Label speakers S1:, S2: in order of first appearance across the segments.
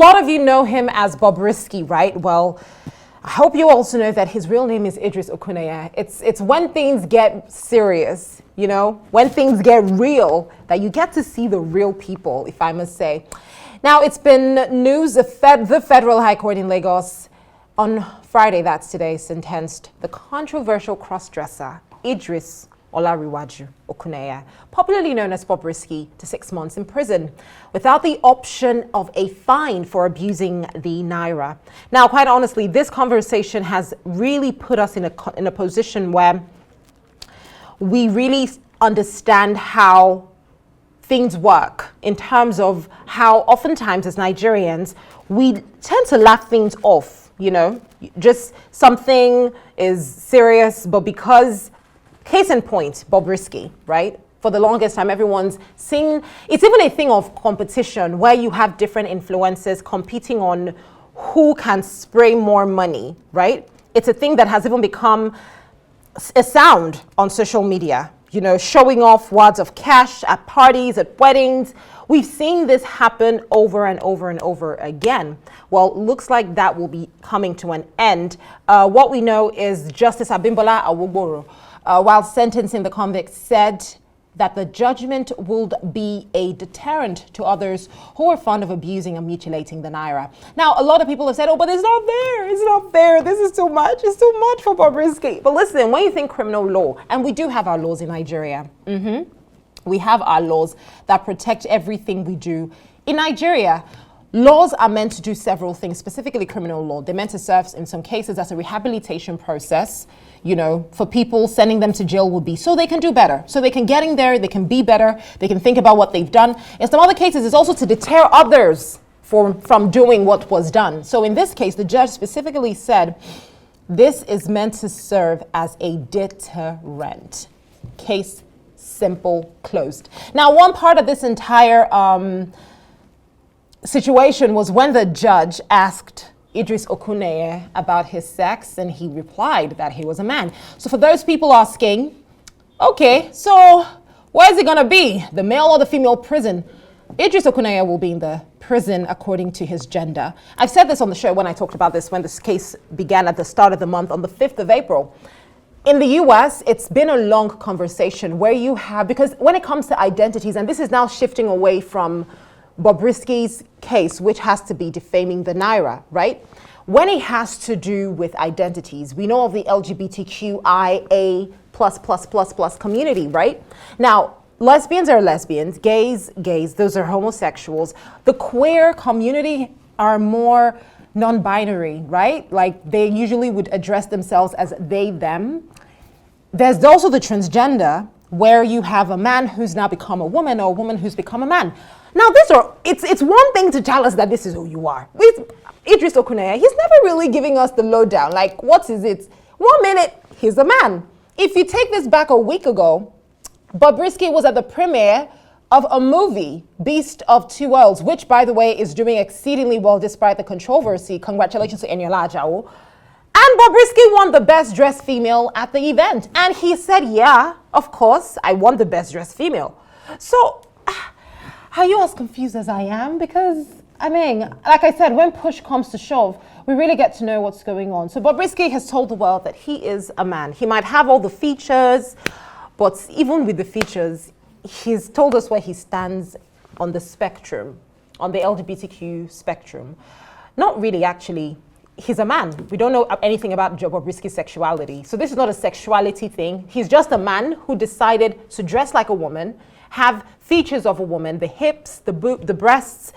S1: lot of you know him as Bobrisky, right? Well, I hope you also know that his real name is Idris Okuneye. It's when things get serious, you know, when things get real, that you get to see the real people, if I must say. Now, it's been news, the Federal High Court in Lagos on Friday, that's today, sentenced the controversial cross-dresser Idris Olariwaju Okuneye, popularly known as Bobrisky, to 6 months in prison without the option of a fine for abusing the naira. Now, quite honestly, this conversation has really put us in a position where we really understand how things work in terms of how oftentimes as Nigerians, we tend to laugh things off, you know, just something is serious, but because case in point, Bobrisky, right? For the longest time, everyone's seen, it's even a thing of competition where you have different influencers competing on who can spray more money, right? It's a thing that has even become a sound on social media, you know, showing off wads of cash at parties, at weddings. We've seen this happen over and over and over again. Well, looks like that will be coming to an end. What we know is Justice Abimbola Awogboro, while sentencing the convict, said that the judgment would be a deterrent to others who are fond of abusing and mutilating the naira. Now, a lot of people have said, oh, but it's not fair. It's not fair. This is too much. It's too much for Bobrisky. But listen, when you think criminal law, and we do have our laws in Nigeria, we have our laws that protect everything we do. In Nigeria, laws are meant to do several things, specifically criminal law. They're meant to serve, in some cases, as a rehabilitation process. You know, for people, sending them to jail would be so they can do better. So they can get in there, they can be better, they can think about what they've done. In some other cases, it's also to deter others from doing what was done. So in this case, the judge specifically said, this is meant to serve as a deterrent. Case simple, closed. Now, one part of this entire situation was when the judge asked Idris Okuneye about his sex, and he replied that he was a man. So for those people asking, okay, so where is it gonna be? The male or the female prison? Idris Okuneye will be in the prison according to his gender. I've said this on the show when I talked about this, when this case began at the start of the month on the 5th of April. In the US, it's been a long conversation where you have, because when it comes to identities, and this is now shifting away from Bobrisky's case, which has to be defaming the naira, right? When it has to do with identities, we know of the LGBTQIA++++ community, right? Now, lesbians are lesbians, gays, those are homosexuals. The queer community are more non-binary, right? Like they usually would address themselves as they, them. There's also the transgender, where you have a man who's now become a woman or a woman who's become a man. Now, it's one thing to tell us that this is who you are. With Idris Okuneye, he's never really giving us the lowdown. Like, what is it? 1 minute, he's a man. If you take this back a week ago, Bobrisky was at the premiere of a movie, Beast of Two Worlds, which, by the way, is doing exceedingly well despite the controversy. Congratulations to Eniola Ajao. And Bobrisky won the best dressed female at the event. And he said, yeah, of course, I won the best dressed female. So, are you as confused as I am? Because, I mean, like I said, when push comes to shove, we really get to know what's going on. So Bobrisky has told the world that he is a man. He might have all the features, but even with the features, he's told us where he stands on the spectrum, on the LGBTQ spectrum. Not really, actually. He's a man. We don't know anything about Bobrisky's sexuality. So this is not a sexuality thing. He's just a man who decided to dress like a woman, have features of a woman, the hips, the breasts,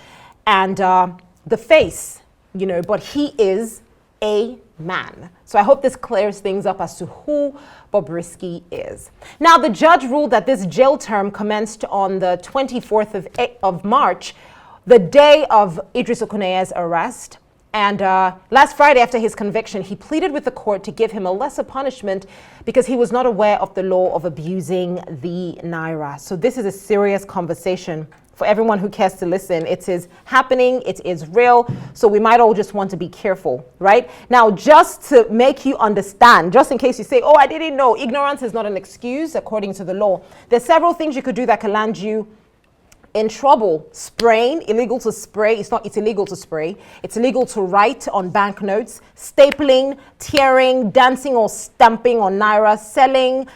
S1: and the face, you know, but he is a man. So I hope this clears things up as to who Bobrisky is. Now, the judge ruled that this jail term commenced on the 24th of March, the day of Idris Okuneye's arrest. And last Friday, after his conviction, he pleaded with the court to give him a lesser punishment because he was not aware of the law of abusing the naira. So this is a serious conversation for everyone who cares to listen. It is happening. It is real. So we might all just want to be careful, right? Now, just to make you understand, just in case you say, oh, I didn't know, ignorance is not an excuse according to the law. There's several things you could do that can land you in trouble. Spraying, illegal to spray. It's illegal to spray. It's illegal to write on banknotes, stapling, tearing, dancing or stamping on naira, selling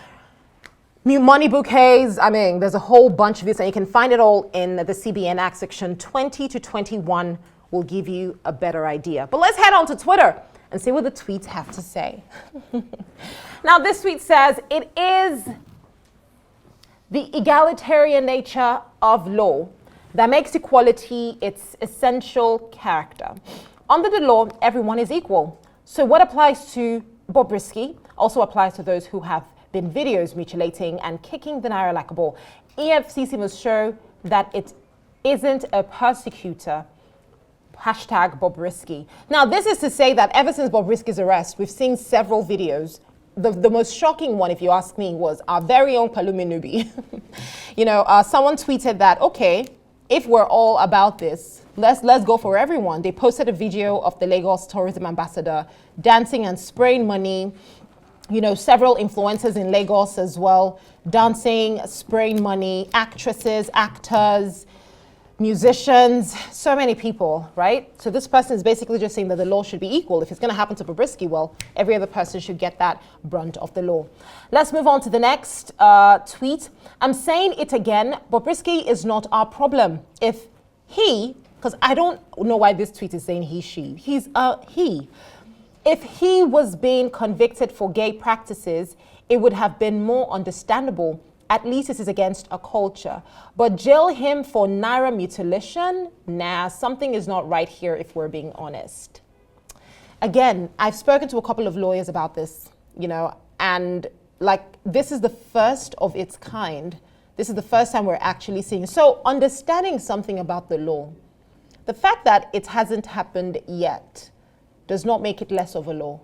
S1: money bouquets. I mean, there's a whole bunch of this, and you can find it all in the CBN Act section 20 to 21 will give you a better idea. But let's head on to Twitter and see what the tweets have to say. Now, this tweet says, it is the egalitarian nature of law that makes equality its essential character. Under the law, everyone is equal. So what applies to Bobrisky also applies to those who have been videos mutilating and kicking the naira like a ball. EFCC must show that it isn't a persecutor. Hashtag Bobrisky. Now, this is to say that ever since Bobrisky's arrest, we've seen several videos. The most shocking one, if you ask me, was our very own Palumi Nubi. Someone tweeted that, okay, if we're all about this, let's go for everyone. They posted a video of the Lagos tourism ambassador dancing and spraying money. Several influencers in Lagos as well, dancing, spraying money, actresses, actors, musicians, so many people, right? So this person is basically just saying that the law should be equal. If it's going to happen to Bobrisky, well, every other person should get that brunt of the law. Let's move on to the next tweet. I'm saying it again, Bobrisky is not our problem. If he, because I don't know why this tweet is saying he, she, he's he. If he was being convicted for gay practices, it would have been more understandable. At least this is against a culture. But jail him for naira mutilation? Nah, something is not right here if we're being honest. Again, I've spoken to a couple of lawyers about this, and this is the first of its kind. This is the first time we're actually seeing. So understanding something about the law, the fact that it hasn't happened yet does not make it less of a law.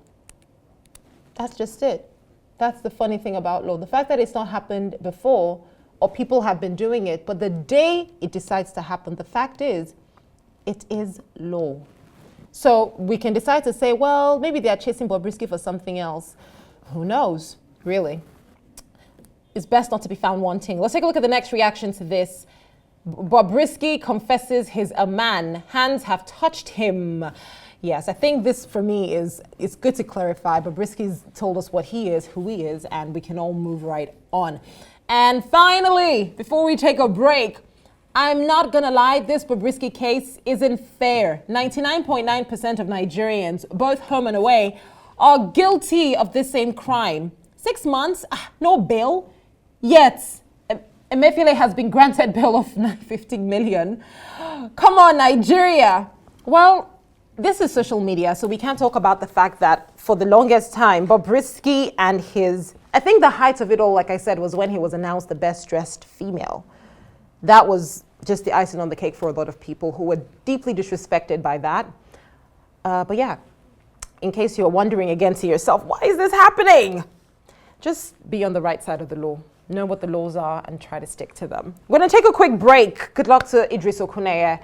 S1: That's just it. That's the funny thing about law. The fact that it's not happened before, or people have been doing it, but the day it decides to happen, the fact is, it is law. So we can decide to say, well, maybe they are chasing Bobrisky for something else. Who knows, really? It's best not to be found wanting. Let's take a look at the next reaction to this. Bobrisky confesses he's a man. Hands have touched him. Yes, I think this for me it's good to clarify. Bobrisky's told us what he is, who he is, and we can all move right on. And finally, before we take a break, I'm not gonna lie, this Bobrisky case isn't fair. 99.9% of Nigerians, both home and away, are guilty of this same crime. 6 months, no bail, yet Emefiele has been granted bail of 15 million. Come on, Nigeria. Well, this is social media, so we can't talk about the fact that for the longest time, Bobrisky and I think the height of it all, like I said, was when he was announced the best dressed female. That was just the icing on the cake for a lot of people who were deeply disrespected by that. But yeah, in case you're wondering again to yourself, why is this happening? Just be on the right side of the law. Know what the laws are and try to stick to them. We're going to take a quick break. Good luck to Idris Okuneye.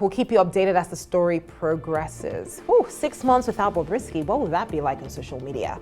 S1: We'll keep you updated as the story progresses. 6 months without Bobrisky. What would that be like on social media?